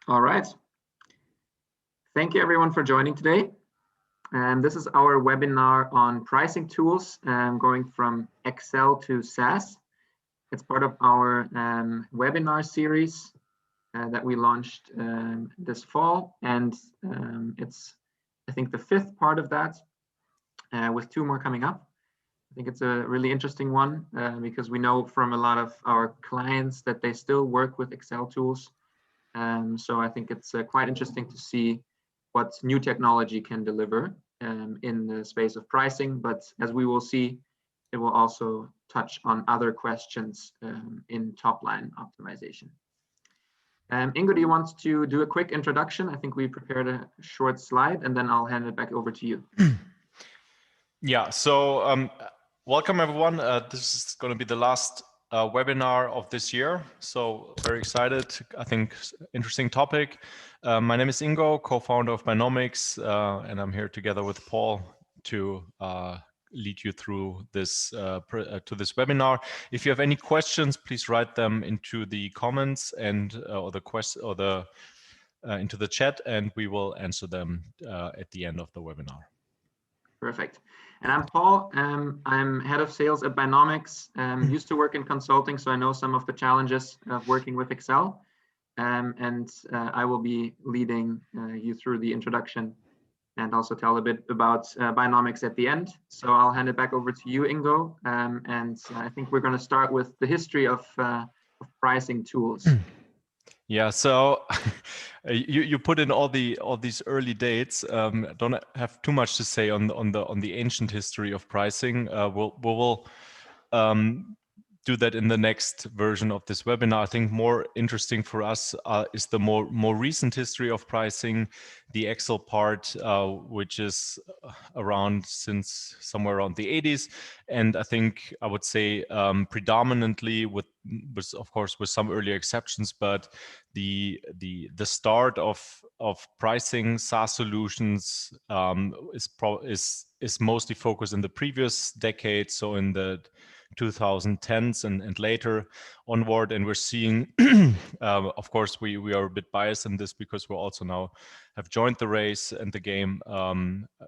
All right. Thank you everyone for joining today. This is our webinar on pricing tools going from Excel to SaaS. It's part of our webinar series that we launched this fall, and it's, I think, the fifth part of that with two more coming up. I think it's a really interesting one because we know from a lot of our clients that they still work with Excel tools. So I think it's quite interesting to see what new technology can deliver in the space of pricing. But as we will see, it will also touch on other questions in top-line optimization. Ingo, do you want to do a quick introduction? I think we prepared a short slide, and then I'll hand it back over to you. Yeah, so welcome everyone. This is going to be the last webinar of this year. So very excited. I think interesting topic. My name is Ingo, co-founder of Buynomics, and I'm here together with Paul to lead you through this to this webinar. If you have any questions, please write them into the comments and into the chat, and we will answer them at the end of the webinar. Perfect. And I'm Paul. I'm head of sales at Buynomics. Used to work in consulting, so I know some of the challenges of working with Excel. And I will be leading you through the introduction and also tell a bit about Buynomics at the end. So I'll hand it back over to you, Ingo. And I think we're going to start with the history of pricing tools. Yeah, so you put in all these early dates. Don't have too much to say on the ancient history of pricing. We'll do that in the next version of this webinar. I think more interesting for us is the more recent history of pricing, the Excel part, which is around since somewhere around the 80s. And I think I would say predominantly with of course with some earlier exceptions, but the start of pricing SaaS solutions is mostly focused in the previous decade, so in the 2010s and later onward. And we're seeing, of course, we are a bit biased in this because we're also now have joined the race and the game,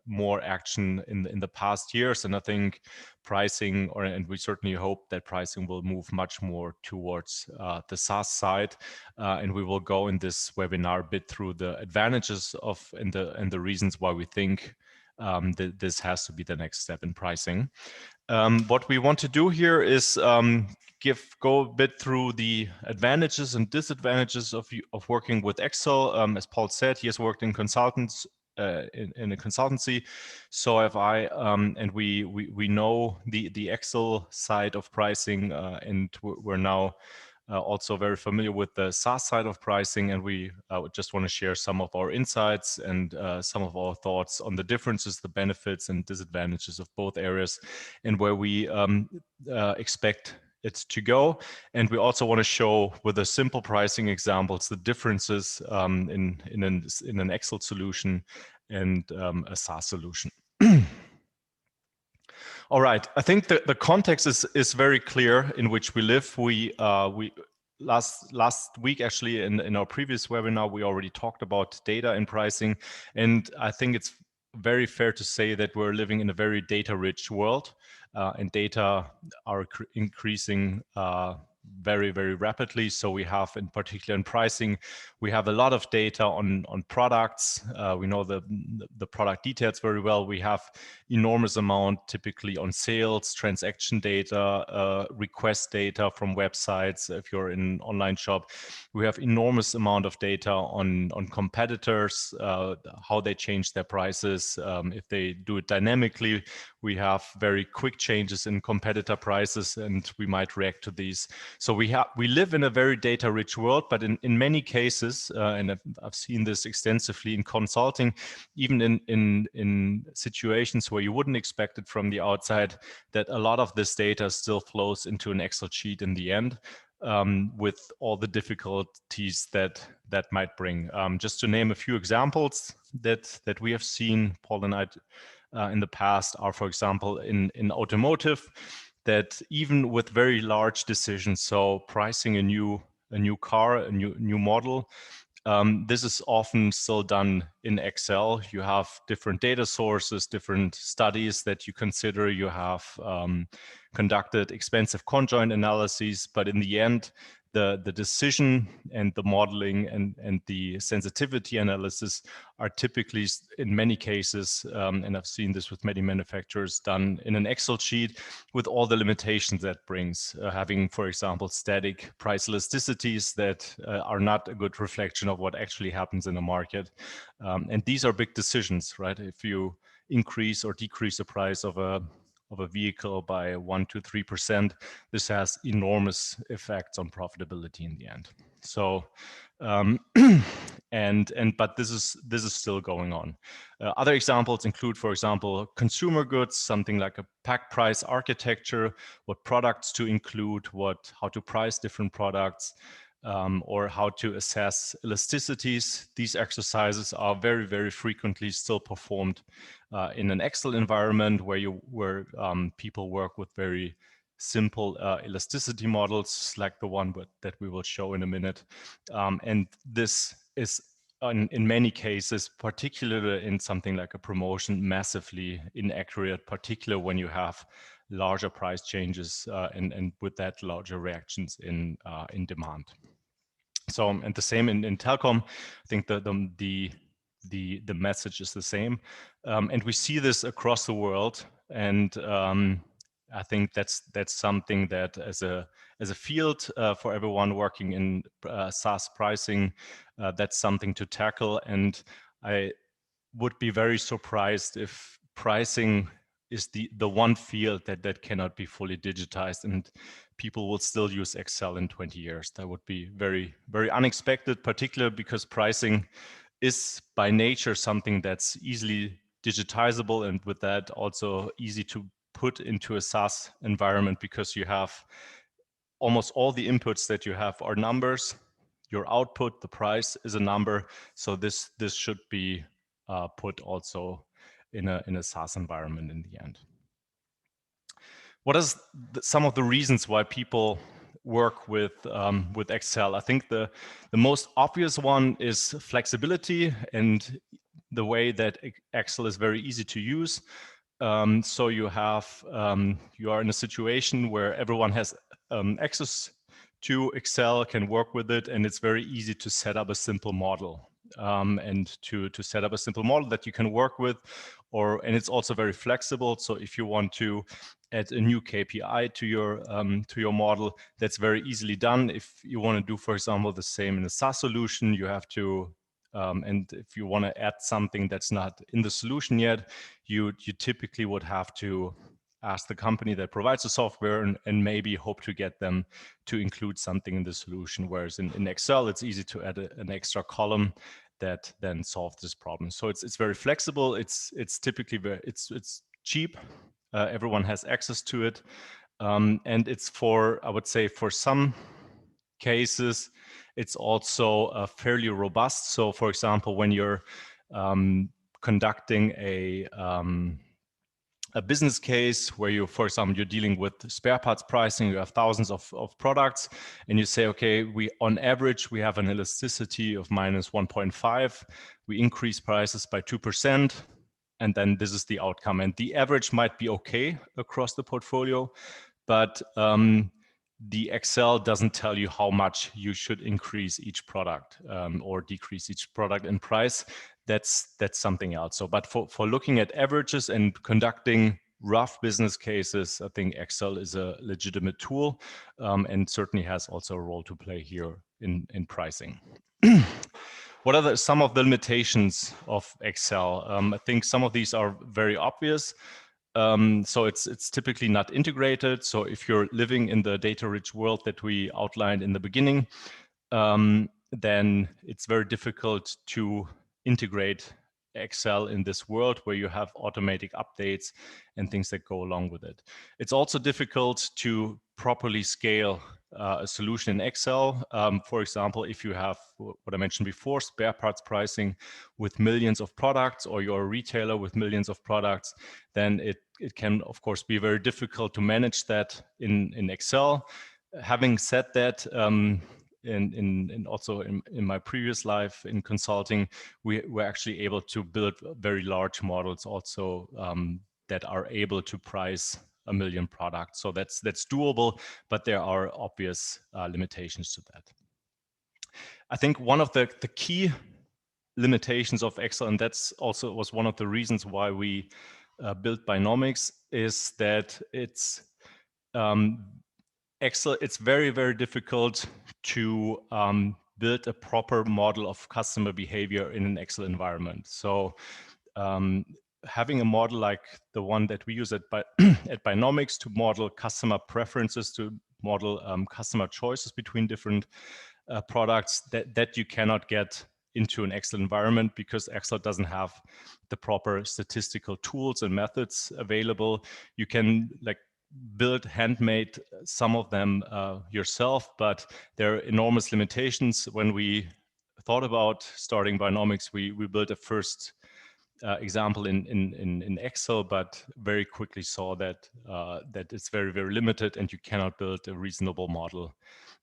more action in the past years. And I think pricing, and we certainly hope that pricing will move much more towards the SaaS side. And we will go in this webinar a bit through the advantages of and the reasons why we think that this has to be the next step in pricing. What we want to do here is go a bit through the advantages and disadvantages of working with Excel. As Paul said, he has worked in consultants in a consultancy. So have I, and we know the Excel side of pricing, and we're now also very familiar with the SaaS side of pricing, and we just want to share some of our insights and some of our thoughts on the differences, the benefits and disadvantages of both areas, and where we expect it to go. And we also want to show with the simple pricing examples the differences in an Excel solution and a SaaS solution. All right, I think the context is very clear in which we live. We last week, actually, in our previous webinar, we already talked about data and pricing, and I think it's very fair to say that we're living in a very data-rich world, and data are increasing very, very rapidly. So we have, in particular in pricing, we have a lot of data on products. We know the product details very well. We have enormous amount typically on sales, transaction data, request data from websites. If you're in an online shop, we have enormous amount of data on competitors, how they change their prices. If they do it dynamically, we have very quick changes in competitor prices, and we might react to these. So we live in a very data-rich world, but in many cases, and I've seen this extensively in consulting, even in situations where you wouldn't expect it from the outside, that a lot of this data still flows into an Excel sheet in the end, with all the difficulties that might bring. Just to name a few examples that we have seen, Paul and I, in the past are, for example, in automotive, that even with very large decisions, so pricing a new car, a new model, This is often still done in Excel. You have different data sources, different studies that you consider. You have conducted expensive conjoint analyses, but in the end, the decision and the modeling and the sensitivity analysis are typically, in many cases, and I've seen this with many manufacturers, done in an Excel sheet with all the limitations that brings. Having, for example, static price elasticities that are not a good reflection of what actually happens in the market. And these are big decisions, right? If you increase or decrease the price of a vehicle by 1 to 3%, this has enormous effects on profitability in the end. So, but this is still going on. Other examples include, for example, consumer goods, something like a pack price architecture, what products to include, how to price different products, or how to assess elasticities. These exercises are very, very frequently still performed in an Excel environment where people work with very simple elasticity models like the one that we will show in a minute. And this is in many cases, particularly in something like a promotion, massively inaccurate, particularly when you have larger price changes and with that larger reactions in demand. So, and the same in telecom. I think the message is the same, and we see this across the world. And I think that's something that as a field for everyone working in SaaS pricing, that's something to tackle. And I would be very surprised if pricing is the one field that cannot be fully digitized and people will still use Excel in 20 years. That would be very, very unexpected, particularly because pricing is by nature something that's easily digitizable, and with that also easy to put into a SaaS environment, because you have almost all the inputs that you have are numbers. Your output, the price, is a number. So this should be put also in a SaaS environment in the end. What is some of the reasons why people work with Excel? I think the most obvious one is flexibility and the way that Excel is very easy to use. So you are in a situation where everyone has access to Excel, can work with it, and it's very easy to set up a simple model. And to set up a simple model that you can work with, and it's also very flexible. So if you want to add a new KPI to your model, that's very easily done. If you want to do, for example, the same in a SaaS solution, you have to, and if you want to add something that's not in the solution yet, you typically would have to ask the company that provides the software and maybe hope to get them to include something in the solution. Whereas in Excel, it's easy to add an extra column that then solves this problem. So it's very flexible. It's typically it's cheap. Everyone has access to it, and it's I would say for some cases, it's also fairly robust. So, for example, when you're conducting a business case where you, for example, you're dealing with spare parts pricing, you have thousands of products, and you say, okay, on average, we have an elasticity of minus 1.5. We increase prices by 2%, and then this is the outcome. And the average might be okay across the portfolio, but the Excel doesn't tell you how much you should increase each product or decrease each product in price. That's something else. So, but for looking at averages and conducting rough business cases, I think Excel is a legitimate tool, and certainly has also a role to play here in pricing. What are some of the limitations of Excel? I think some of these are very obvious. So it's typically not integrated. So if you're living in the data-rich world that we outlined in the beginning, then it's very difficult to integrate Excel in this world where you have automatic updates and things that go along with it. It's also difficult to properly scale a solution in Excel. For example, if you have what I mentioned before, spare parts pricing with millions of products, or you're a retailer with millions of products, then it can, of course, be very difficult to manage that in Excel. Having said that, and also in my previous life in consulting, we were actually able to build very large models also that are able to price 1 million products. So that's doable, but there are obvious limitations to that. I think one of the key limitations of Excel, and that's also was one of the reasons why we built Buynomics, is that it's Excel. It's very, very difficult to build a proper model of customer behavior in an Excel environment. So having a model like the one that we use at Buynomics to model customer preferences, to model customer choices between different products, that you cannot get into an Excel environment, because Excel doesn't have the proper statistical tools and methods available. You can build handmade some of them yourself, but there are enormous limitations. When we thought about starting Buynomics, we built a first example in Excel, but very quickly saw that that it's very, very limited, and you cannot build a reasonable model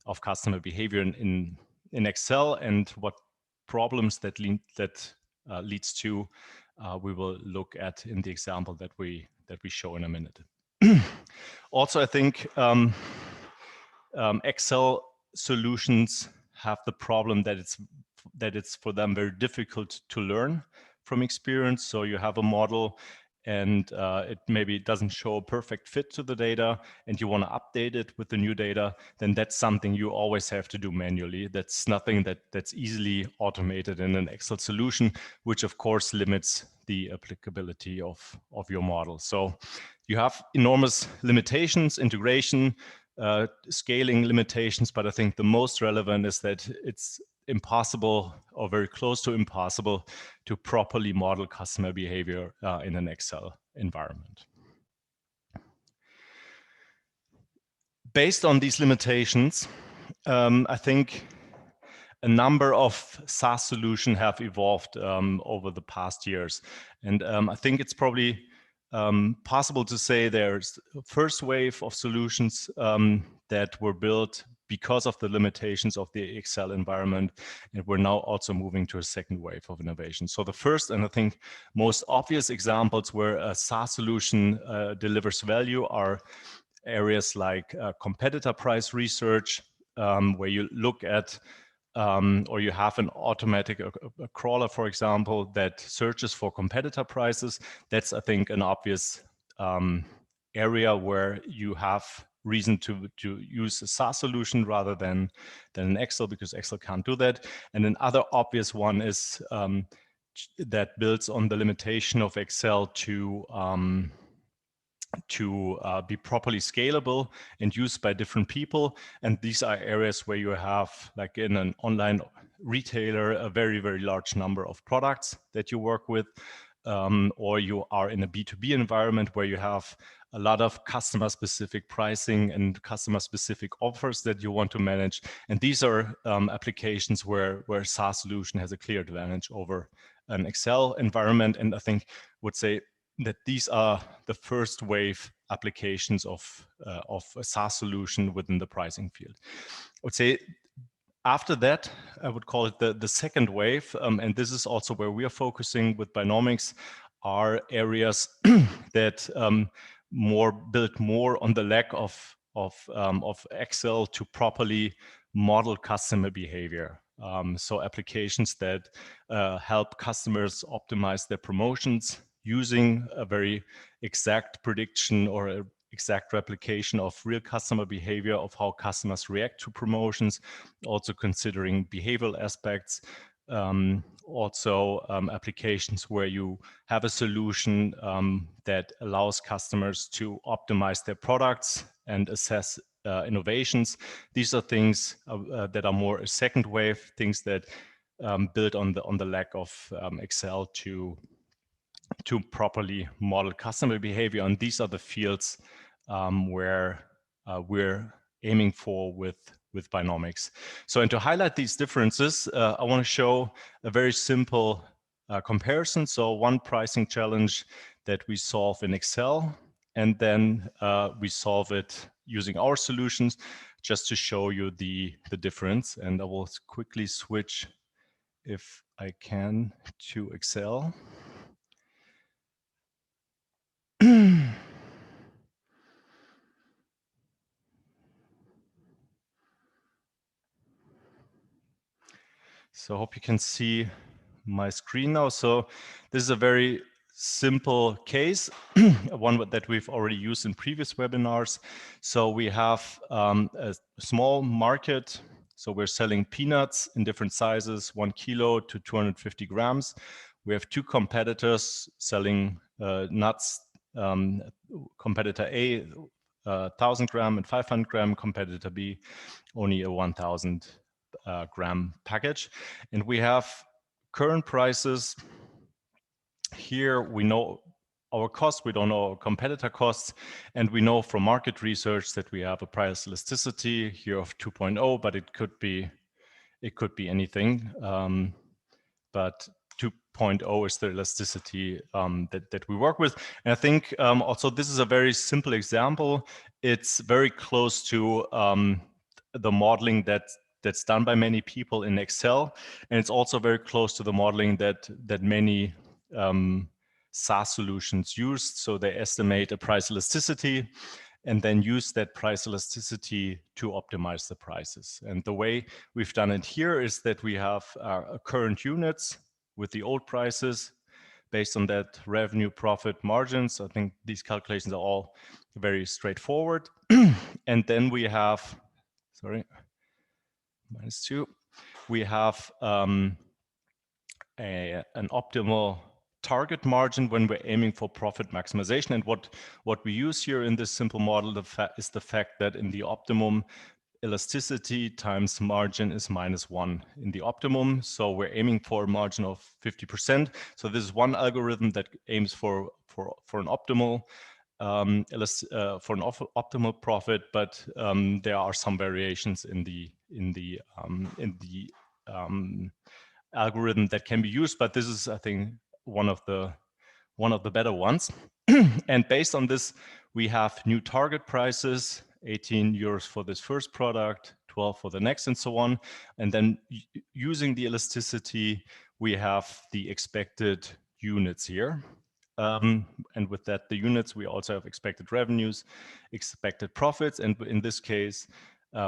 of customer behavior in Excel. And what problems that leads to, we will look at in the example that we show in a minute. Also, I think Excel solutions have the problem that it's for them very difficult to learn from experience. So you have a model, and it maybe doesn't show a perfect fit to the data, and you want to update it with the new data, then that's something you always have to do manually. That's nothing that's easily automated in an Excel solution, which of course limits the applicability of your model. So you have enormous limitations, integration, scaling limitations, but I think the most relevant is that it's impossible, or very close to impossible, to properly model customer behavior in an Excel environment. Based on these limitations, I think a number of SaaS solutions have evolved over the past years. And I think it's probably possible to say there's a first wave of solutions that were built because of the limitations of the Excel environment, and we're now also moving to a second wave of innovation. So the first, and I think most obvious examples where a SaaS solution delivers value are areas like competitor price research, where you look at or you have an automatic a crawler, for example, that searches for competitor prices. That's, I think, an obvious area where you have reason to use a SaaS solution rather than an Excel, because Excel can't do that. And another obvious one is that builds on the limitation of Excel to be properly scalable and used by different people. And these are areas where you have, like in an online retailer, a very, very large number of products that you work with, or you are in a B2B environment where you have a lot of customer-specific pricing and customer-specific offers that you want to manage. And these are applications where a SaaS solution has a clear advantage over an Excel environment. And I think would say that these are the first wave applications of a SaaS solution within the pricing field. I would say after that, I would call it the second wave, and this is also where we are focusing with Buynomics, are areas that build more on the lack of Excel to properly model customer behavior. So applications that help customers optimize their promotions using a very exact prediction or an exact replication of real customer behavior, of how customers react to promotions, also considering behavioral aspects. Also applications where you have a solution that allows customers to optimize their products and assess innovations. These are things that are more a second wave, things that build on the lack of Excel to properly model customer behavior. And these are the fields where we're aiming for with Buynomics. So, and to highlight these differences, I want to show a very simple comparison. So one pricing challenge that we solve in Excel, and then we solve it using our solutions. just to show you the difference. And I will quickly switch, if I can, to Excel. So I hope you can see my screen now. So this is a very simple case, one that we've already used in previous webinars. So we have a small market. So we're selling peanuts in different sizes, 1 kilo to 250 grams. We have 2 competitors selling nuts. Competitor A, 1,000 gram and 500 gram. Competitor B, only a 1,000 gram package. And we have current prices. Here we know our costs, we don't know our competitor costs, and we know from market research that we have a price elasticity here of 2.0, but it could be anything. But 2.0 is the elasticity that we work with. And I think also this is a very simple example. It's very close to the modeling that's done by many people in Excel, and it's also very close to the modeling that many SaaS solutions use. So they estimate a price elasticity and then use that price elasticity to optimize the prices. And the way we've done it here is that we have current units with the old prices based on that revenue, profit, margins. I think these calculations are all very straightforward. And then we have, sorry, -2. We have an optimal target margin when we're aiming for profit maximization. And what we use here in this simple model is the fact that in the optimum, elasticity times margin is -1 in the optimum. So we're aiming for a margin of 50%. So this is one algorithm that aims for an optimal optimal profit, but there are some variations in the algorithm that can be used. But this is, I think, one of the better ones. And based on this, we have new target prices, 18 euros for this first product, 12 for the next, and so on. And then using the elasticity, we have the expected units here. And with that, the units, we also have expected revenues, expected profits. And in this case,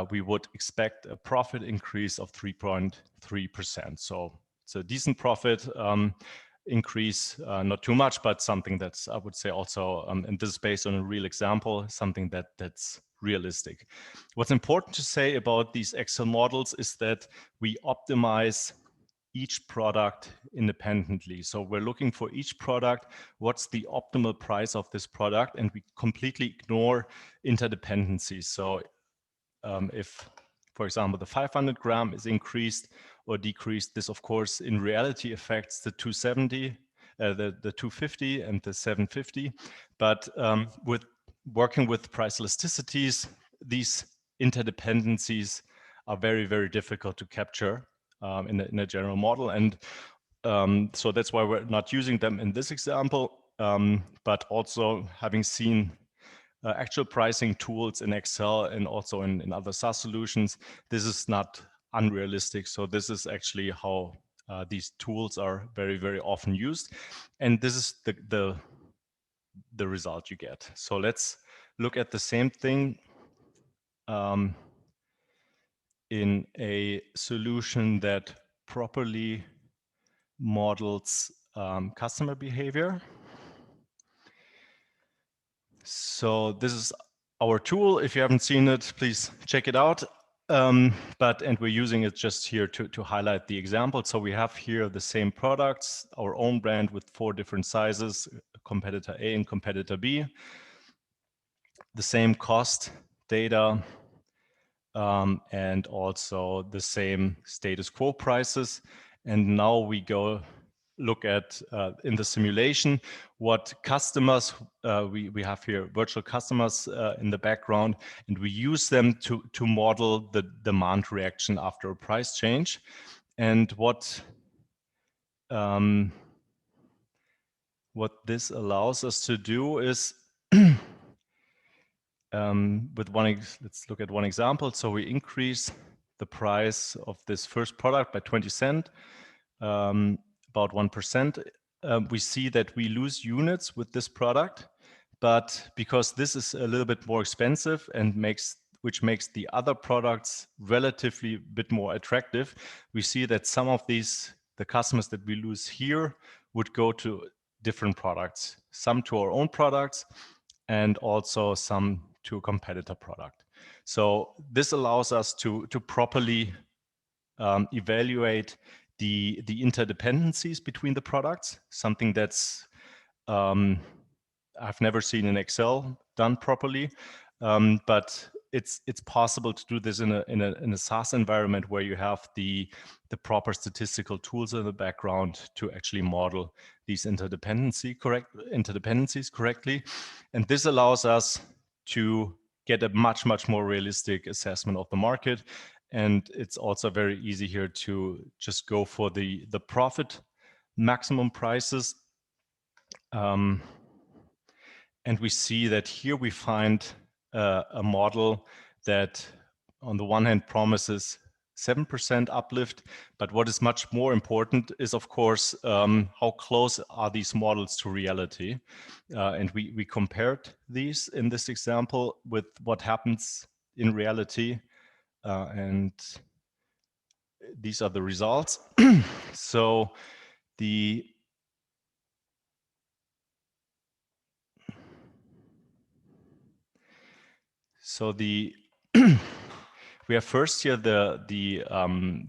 we would expect a profit increase of 3.3%. So it's a decent profit increase, not too much, but something that's, I would say also, and this is based on a real example, something that's realistic. What's important to say about these Excel models is that we optimize each product independently. So we're looking for each product, what's the optimal price of this product, and we completely ignore interdependencies. So if, for example, the 500 gram is increased or decreased, this of course in reality affects the 270, the 250 and the 750. But with working with price elasticities, these interdependencies are very, very difficult to capture in a general model. And so that's why we're not using them in this example, but also having seen actual pricing tools in Excel and also in other SaaS solutions, this is not unrealistic. So this is actually how these tools are very, very often used. And this is the result you get. So let's look at the same thing in a solution that properly models customer behavior. So this is our tool. If you haven't seen it, please check it out. And we're using it just here to highlight the example. So we have here the same products, our own brand with 4 different sizes, competitor A and competitor B, the same cost data, and also the same status quo prices. And now we go look at in the simulation what customers we have here, virtual customers in the background, and we use them to model the demand reaction after a price change. And what this allows us to do is let's look at one example. So we increase the price of this first product by 20 cents, about 1%. We see that we lose units with this product, but because this is a little bit more expensive and which makes the other products relatively a bit more attractive, we see that some of the customers that we lose here would go to different products, some to our own products and also some to a competitor product. So this allows us to properly evaluate the interdependencies between the products, something that's I've never seen in Excel done properly, but it's possible to do this in a SaaS environment where you have the proper statistical tools in the background to actually model these interdependencies correctly, and this allows us to get a much more realistic assessment of the market. And it's also very easy here to just go for the profit maximum prices. And we see that here we find a model that on the one hand promises 7% uplift, but what is much more important is, of course, how close are these models to reality? And we compared these in this example with what happens in reality, and these are the results. So we have first here the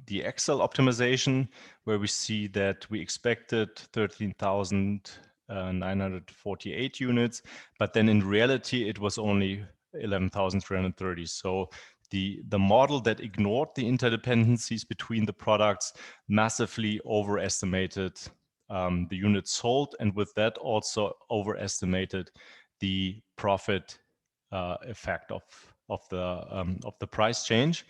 Excel optimization, where we see that we expected 13,948 units, but then in reality it was only 11,330. So the model that ignored the interdependencies between the products massively overestimated the units sold, and with that also overestimated the profit effect of the price change.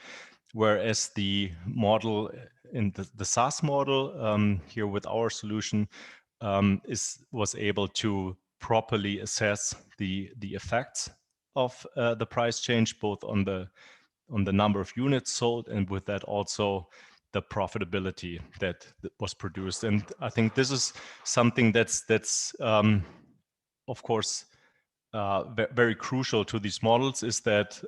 Whereas the model in the SaaS model here with our solution was able to properly assess the effects of the price change, both on the number of units sold, and with that also the profitability that was produced. And I think this is something that's of course very crucial to these models, is that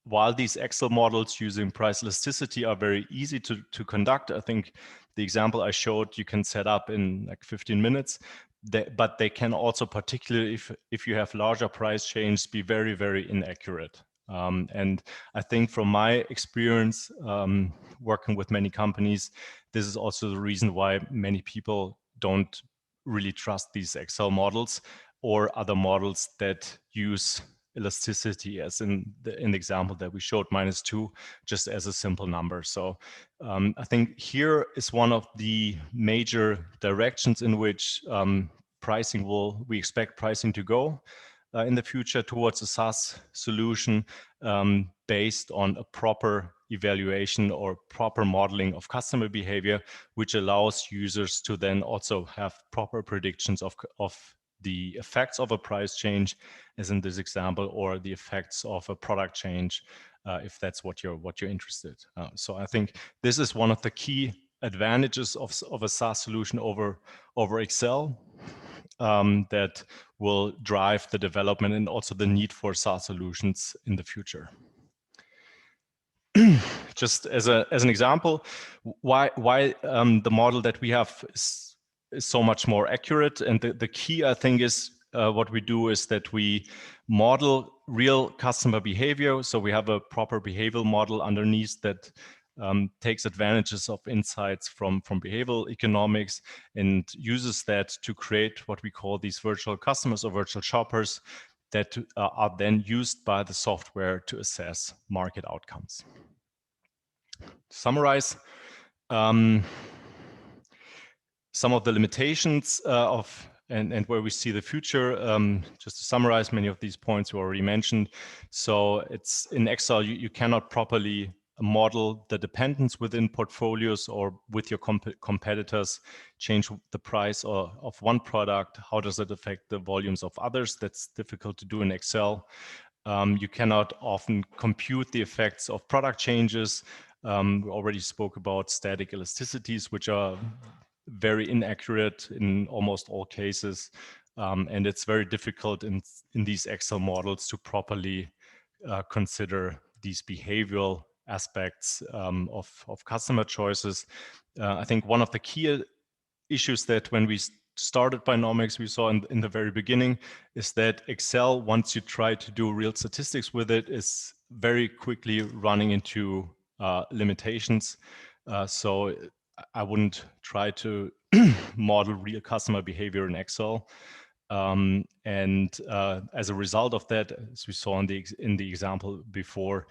while these Excel models using price elasticity are very easy to conduct, I think the example I showed you can set up in like 15 minutes, but they can also, particularly if you have larger price changes, be very inaccurate. And I think from my experience working with many companies, this is also the reason why many people don't really trust these Excel models or other models that use elasticity, as in the example that we showed, -2, just as a simple number. So I think here is one of the major directions in which we expect pricing to go in the future, towards a SaaS solution based on a proper evaluation or proper modeling of customer behavior, which allows users to then also have proper predictions of the effects of a price change, as in this example, or the effects of a product change, if that's what you're interested. So I think this is one of the key advantages of a SaaS solution over Excel, that will drive the development and also the need for SaaS solutions in the future. Just as an example, why the model that we have is so much more accurate. And the key, I think, is what we do is that we model real customer behavior. So we have a proper behavioral model underneath that takes advantages of insights from behavioral economics and uses that to create what we call these virtual customers or virtual shoppers that are then used by the software to assess market outcomes. To summarize, some of the limitations and where we see the future, just to summarize many of these points you already mentioned. So it's in Excel, you cannot properly model the dependence within portfolios or with your competitors, change the price of one product. How does it affect the volumes of others? That's difficult to do in Excel. You cannot often compute the effects of product changes. We already spoke about static elasticities, which are very inaccurate in almost all cases. And it's very difficult in these Excel models to properly consider these behavioral aspects of customer choices. I think one of the key issues that when we started Buynomics, we saw in the very beginning, is that Excel, once you try to do real statistics with it, is very quickly running into limitations. So I wouldn't try to model real customer behavior in Excel. And as a result of that, as we saw in the example before,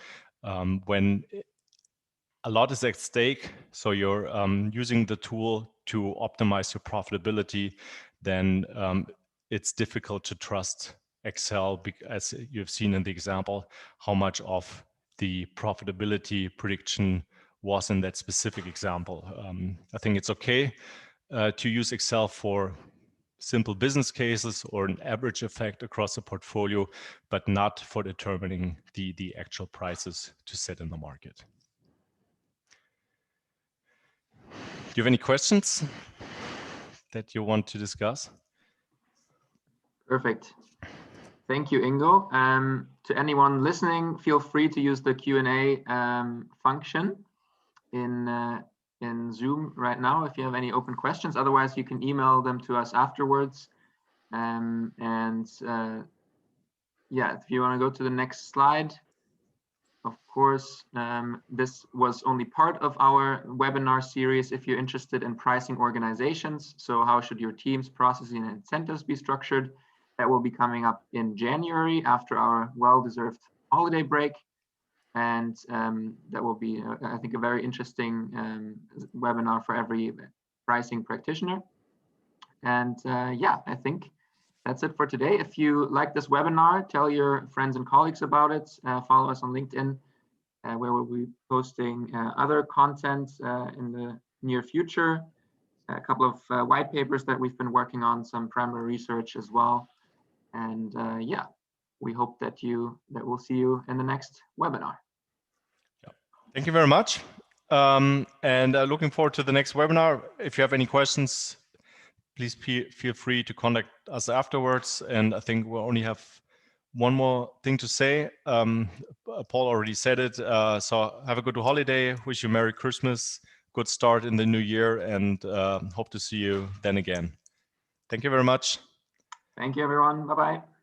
when a lot is at stake, so you're using the tool to optimize your profitability, then it's difficult to trust Excel, as you've seen in the example, how much of the profitability prediction was in that specific example. I think it's okay to use Excel for simple business cases or an average effect across a portfolio, but not for determining the actual prices to set in the market. Do you have any questions that you want to discuss? Perfect. Thank you, Ingo. To anyone listening, feel free to use the Q&A function in Zoom right now if you have any open questions. Otherwise, you can email them to us afterwards. Yeah, if you want to go to the next slide. Of course, this was only part of our webinar series. If you're interested in pricing organizations, so how should your teams, processes, and incentives be structured? That will be coming up in January after our well-deserved holiday break. And that will be, I think, a very interesting webinar for every pricing practitioner. And yeah, I think that's it for today. If you like this webinar, tell your friends and colleagues about it. Follow us on LinkedIn, where we'll be posting other content in the near future. A couple of white papers that we've been working on, some primary research as well. And yeah, we hope that we'll see you in the next webinar. Thank you very much. And looking forward to the next webinar. If you have any questions, please feel free to contact us afterwards. And I think we'll only have one more thing to say. Paul already said it. So have a good holiday. Wish you Merry Christmas. Good start in the new year, and hope to see you then again. Thank you very much. Thank you, everyone. Bye-bye.